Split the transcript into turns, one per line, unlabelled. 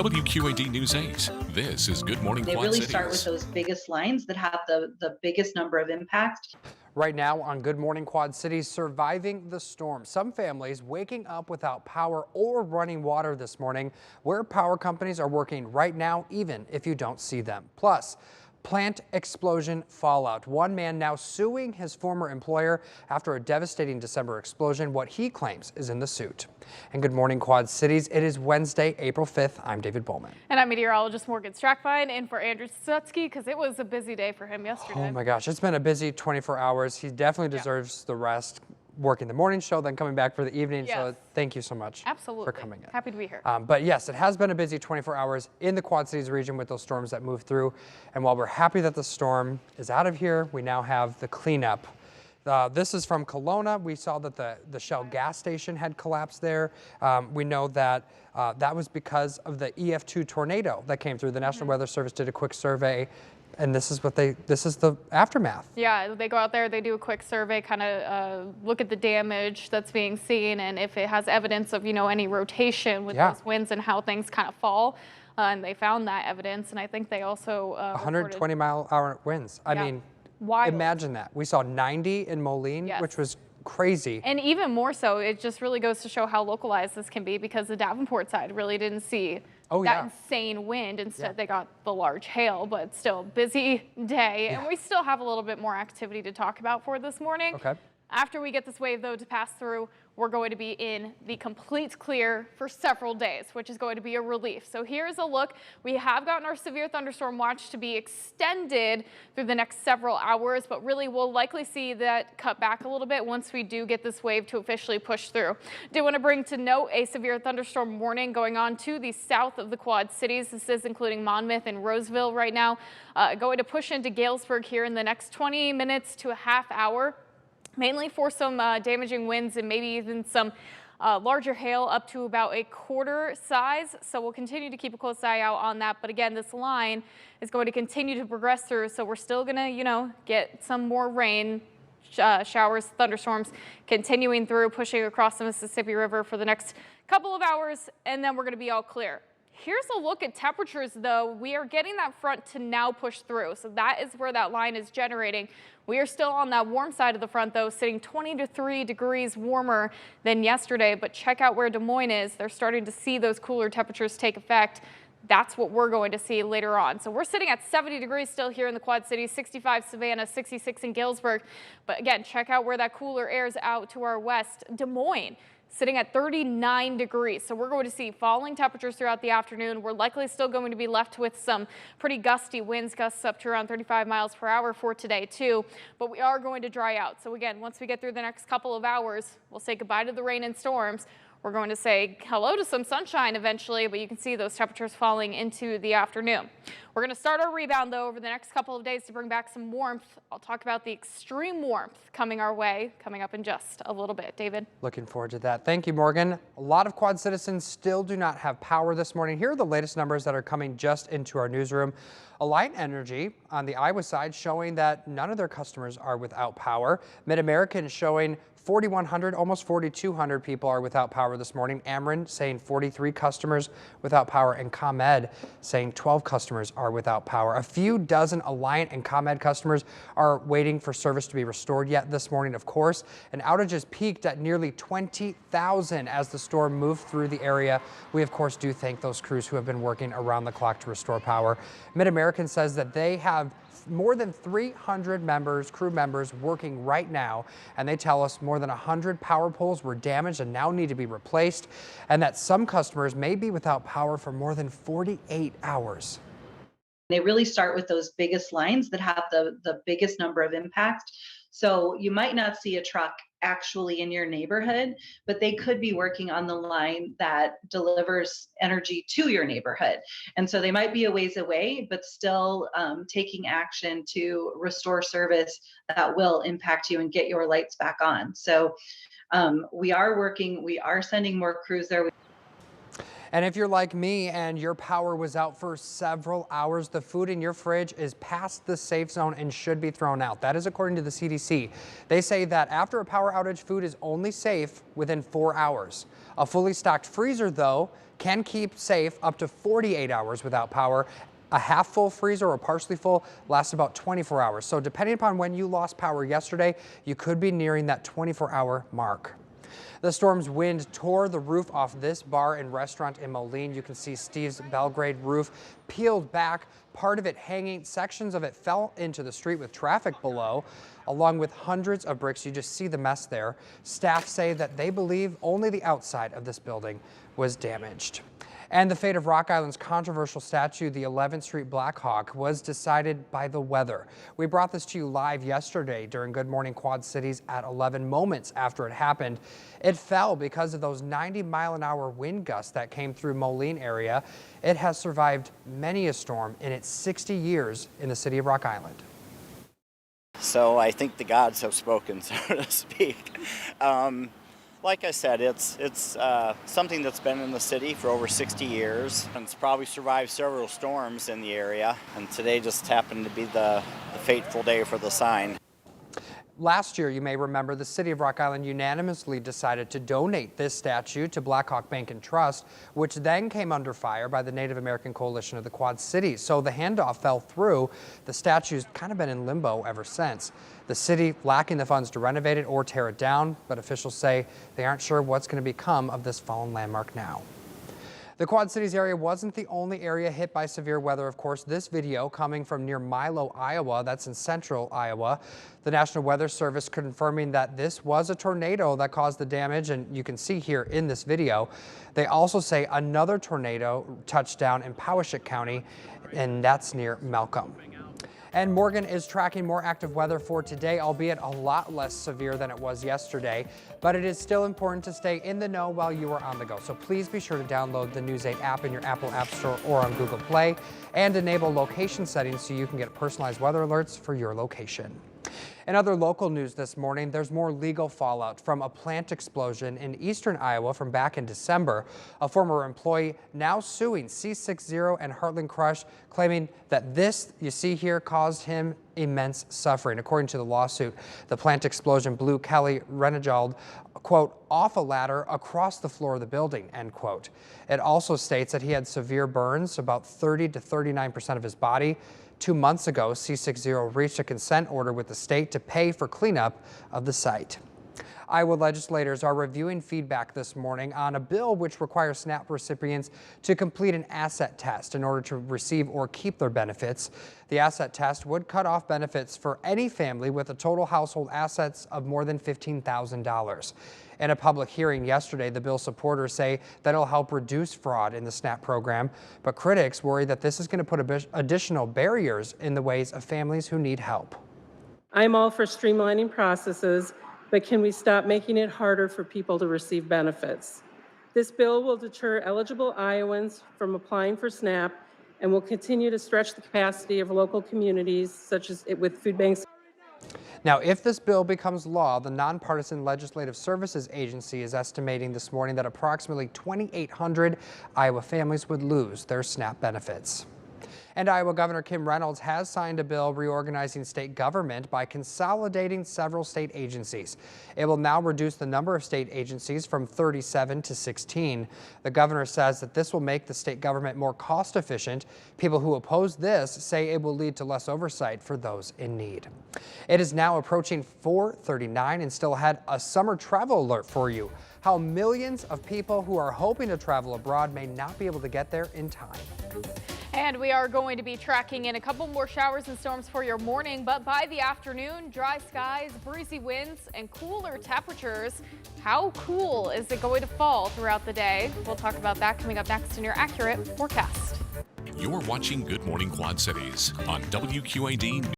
WQAD News 8. This is Good Morning
They
Quad
really
Cities.
start with those biggest lines that have the biggest number of impact.
Right now on Good Morning Quad Cities, surviving the storm. Some families waking up without power or running water this morning, where power companies are working right now, even if you don't see them. Plus, plant explosion fallout. One man now suing his former employer after a devastating December explosion, what he claims is in the suit. And Good Morning Quad Cities, it is Wednesday, April 5th. I'm David Bohlman.
And I'm meteorologist Morgan Strackfine in for Andrew Stutsky because it was a busy day for him yesterday.
Oh my gosh, it's been a busy 24 hours. He definitely deserves the rest. Working the morning show, then coming back for the evening.
Yes.
So thank you so much
Absolutely.
for coming in.
Happy to be here.
But yes, it has been a busy 24 hours in the Quad Cities region with those storms that moved through. And while we're happy that the storm is out of here, we now have the cleanup. This is from Kelowna. We saw that the Shell gas station had collapsed there. We know that that was because of the EF2 tornado that came through. The National Weather Service did a quick survey. And this is the aftermath.
Yeah, they go out there, they do a quick survey, kind of look at the damage that's being seen and if it has evidence of, any rotation with those winds and how things kind of fall. And they found that evidence. And I think they also
120-mile-hour winds. I mean,
wild.
Imagine that. We saw 90 in Moline, which was crazy.
And even more so, it just really goes to show how localized this can be because the Davenport side really didn't see that insane wind. Instead, they got the large hail, but still busy day. And we still have a little bit more activity to talk about for this morning.
Okay.
After we get this wave, though, to pass through, we're going to be in the complete clear for several days, which is going to be a relief. So here's a look. We have gotten our severe thunderstorm watch to be extended through the next several hours, but really we'll likely see that cut back a little bit once we do get this wave to officially push through. Do want to bring to note a severe thunderstorm warning going on to the south of the Quad Cities. This is including Monmouth and Roseville right now, going to push into Galesburg here in the next 20 minutes to a half hour. Mainly for some damaging winds and maybe even some larger hail up to about a quarter size. So we'll continue to keep a close eye out on that. But again, this line is going to continue to progress through. So we're still going to, get some more rain, showers, thunderstorms continuing through, pushing across the Mississippi River for the next couple of hours. And then we're going to be all clear. Here's a look at temperatures, though. We are getting that front to now push through. So that is where that line is generating. We are still on that warm side of the front, though, sitting 23 degrees warmer than yesterday. But check out where Des Moines is. They're starting to see those cooler temperatures take effect. That's what we're going to see later on. So we're sitting at 70 degrees still here in the Quad Cities, 65 Savannah, 66 in Galesburg. But again, check out where that cooler air is out to our west. Des Moines sitting at 39 degrees. So we're going to see falling temperatures throughout the afternoon. We're likely still going to be left with some pretty gusty winds, gusts up to around 35 miles per hour for today too. But we are going to dry out. So again, once we get through the next couple of hours, we'll say goodbye to the rain and storms. We're going to say hello to some sunshine eventually, but you can see those temperatures falling into the afternoon. We're going to start our rebound, though, over the next couple of days to bring back some warmth. I'll talk about the extreme warmth coming our way, coming up in just a little bit. David?
Looking forward to that. Thank you, Morgan. A lot of Quad citizens still do not have power this morning. Here are the latest numbers that are coming just into our newsroom. Alliant Energy on the Iowa side showing that none of their customers are without power. Mid-American showing 4,100, almost 4,200 people are without power this morning. Ameren saying 43 customers without power, and ComEd saying 12 customers are without power. A few dozen Alliant and ComEd customers are waiting for service to be restored yet this morning, of course. And outages peaked at nearly 20,000 as the storm moved through the area. We, of course, do thank those crews who have been working around the clock to restore power. Mid-American says that they have more than 300 crew members working right now, and they tell us more than 100 power poles were damaged and now need to be replaced, and that some customers may be without power for more than 48 hours.
They really start with those biggest lines that have the biggest number of impact. So you might not see a truck actually in your neighborhood, but they could be working on the line that delivers energy to your neighborhood. And so they might be a ways away, but still taking action to restore service that will impact you and get your lights back on. So we are sending more crews there.
And if you're like me and your power was out for several hours, the food in your fridge is past the safe zone and should be thrown out. That is according to the CDC. They say that after a power outage, food is only safe within 4 hours. A fully stocked freezer, though, can keep safe up to 48 hours without power. A half full freezer or partially full lasts about 24 hours. So depending upon when you lost power yesterday, you could be nearing that 24-hour mark. The storm's wind tore the roof off this bar and restaurant in Moline. You can see Steve's Belgrade roof peeled back, part of it hanging. Sections of it fell into the street with traffic below, along with hundreds of bricks. You just see the mess there. Staff say that they believe only the outside of this building was damaged. And the fate of Rock Island's controversial statue, the 11th Street Black Hawk, was decided by the weather. We brought this to you live yesterday during Good Morning Quad Cities at 11 moments after it happened. It fell because of those 90-mile-an-hour wind gusts that came through Moline area. It has survived many a storm in its 60 years in the city of Rock Island.
So I think the gods have spoken, so to speak. Like I said, it's something that's been in the city for over 60 years, and it's probably survived several storms in the area, and today just happened to be the fateful day for the sign.
Last year, you may remember, the city of Rock Island unanimously decided to donate this statue to Blackhawk Bank and Trust, which then came under fire by the Native American Coalition of the Quad Cities. So the handoff fell through. The statue's kind of been in limbo ever since. The city lacking the funds to renovate it or tear it down, but officials say they aren't sure what's going to become of this fallen landmark now. The Quad Cities area wasn't the only area hit by severe weather, of course. This video coming from near Milo, Iowa, that's in central Iowa. The National Weather Service confirming that this was a tornado that caused the damage, and you can see here in this video. They also say another tornado touched down in Poweshiek County, and that's near Malcolm. And Morgan is tracking more active weather for today, albeit a lot less severe than it was yesterday. But it is still important to stay in the know while you are on the go. So please be sure to download the News 8 app in your Apple App Store or on Google Play and enable location settings so you can get personalized weather alerts for your location. In other local news this morning, there's more legal fallout from a plant explosion in eastern Iowa from back in December. A former employee now suing C60 and Heartland Crush, claiming that this you see here caused him immense suffering. According to the lawsuit, the plant explosion blew Kelly Renegald, quote, off a ladder across the floor of the building, end quote. It also states that he had severe burns, about 30 to 39% of his body. 2 months ago, C60 reached a consent order with the state to pay for cleanup of the site. Iowa legislators are reviewing feedback this morning on a bill which requires SNAP recipients to complete an asset test in order to receive or keep their benefits. The asset test would cut off benefits for any family with a total household assets of more than $15,000. In a public hearing yesterday, the bill supporters say that it'll help reduce fraud in the SNAP program, but critics worry that this is going to put additional barriers in the ways of families who need help.
I'm all for streamlining processes, but can we stop making it harder for people to receive benefits? This bill will deter eligible Iowans from applying for SNAP and will continue to stretch the capacity of local communities, such as with food banks.
Now, if this bill becomes law, the Nonpartisan Legislative Services Agency is estimating this morning that approximately 2,800 Iowa families would lose their SNAP benefits. And Iowa Governor Kim Reynolds has signed a bill reorganizing state government by consolidating several state agencies. It will now reduce the number of state agencies from 37 to 16. The governor says that this will make the state government more cost efficient. People who oppose this say it will lead to less oversight for those in need. It is now approaching 4:39 and still had a summer travel alert for you. How millions of people who are hoping to travel abroad may not be able to get there in time.
And we are going to be tracking in a couple more showers and storms for your morning, but by the afternoon, dry skies, breezy winds, and cooler temperatures. How cool is it going to fall throughout the day? We'll talk about that coming up next in your accurate forecast.
You're watching Good Morning Quad Cities on WQAD.